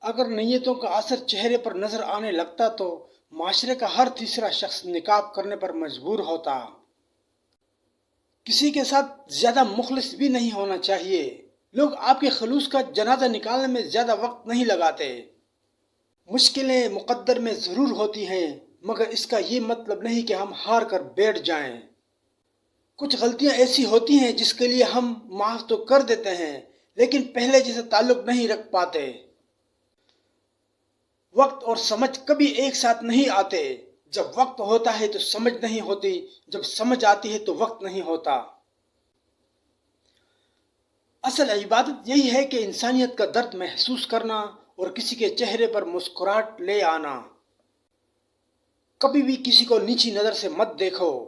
اگر نیتوں کا اثر چہرے پر نظر آنے لگتا تو معاشرے کا ہر تیسرا شخص نکاب کرنے پر مجبور ہوتا۔ کسی کے ساتھ زیادہ مخلص بھی نہیں ہونا چاہیے۔ لوگ آپ کے خلوص کا جنازہ نکالنے میں زیادہ وقت نہیں لگاتے۔ مشکلیں مقدر میں ضرور ہوتی ہیں، مگر اس کا یہ مطلب نہیں کہ ہم ہار کر بیٹھ جائیں۔ کچھ غلطیاں ایسی ہوتی ہیں جس کے لیے ہم معاف تو کر دیتے ہیں، لیکن پہلے جیسے تعلق نہیں رکھ پاتے۔ وقت اور سمجھ کبھی ایک ساتھ نہیں آتے۔ جب وقت ہوتا ہے تو سمجھ نہیں ہوتی، جب سمجھ آتی ہے تو وقت نہیں ہوتا۔ اصل عبادت یہی ہے کہ انسانیت کا درد محسوس کرنا اور کسی کے چہرے پر مسکراہٹ لے آنا۔ کبھی بھی کسی کو نیچی نظر سے مت دیکھو،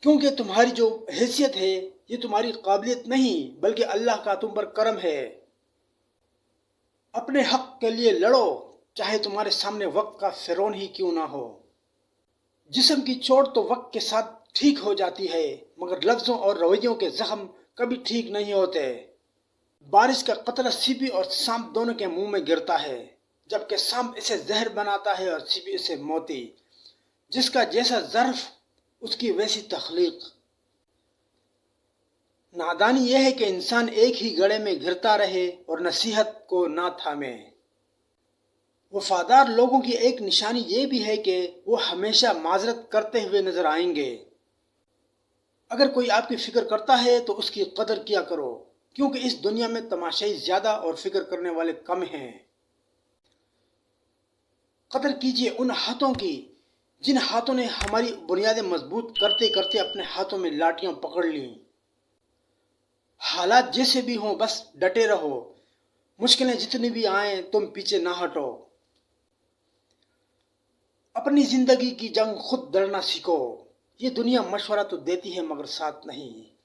کیونکہ تمہاری جو حیثیت ہے یہ تمہاری قابلیت نہیں بلکہ اللہ کا تم پر کرم ہے۔ اپنے حق کے لیے لڑو، چاہے تمہارے سامنے وقت کا فرعون ہی کیوں نہ ہو۔ جسم کی چوٹ تو وقت کے ساتھ ٹھیک ہو جاتی ہے، مگر لفظوں اور رویوں کے زخم کبھی ٹھیک نہیں ہوتے۔ بارش کا قطرہ سیپی اور سانپ دونوں کے منہ میں گرتا ہے، جبکہ سانپ اسے زہر بناتا ہے اور سیپی اسے موتی۔ جس کا جیسا ظرف اس کی ویسی تخلیق۔ نادانی یہ ہے کہ انسان ایک ہی گڑھے میں گرتا رہے اور نصیحت کو نہ تھامے۔ وفادار لوگوں کی ایک نشانی یہ بھی ہے کہ وہ ہمیشہ معذرت کرتے ہوئے نظر آئیں گے۔ اگر کوئی آپ کی فکر کرتا ہے تو اس کی قدر کیا کرو، کیونکہ اس دنیا میں تماشائی زیادہ اور فکر کرنے والے کم ہیں۔ قدر کیجیے ان ہاتھوں کی جن ہاتھوں نے ہماری بنیادیں مضبوط کرتے کرتے اپنے ہاتھوں میں لاٹیاں پکڑ لیں۔ حالات جیسے بھی ہوں بس ڈٹے رہو، مشکلیں جتنی بھی آئیں تم پیچھے نہ ہٹو۔ اپنی زندگی کی جنگ خود لڑنا سیکھو۔ یہ دنیا مشورہ تو دیتی ہے مگر ساتھ نہیں۔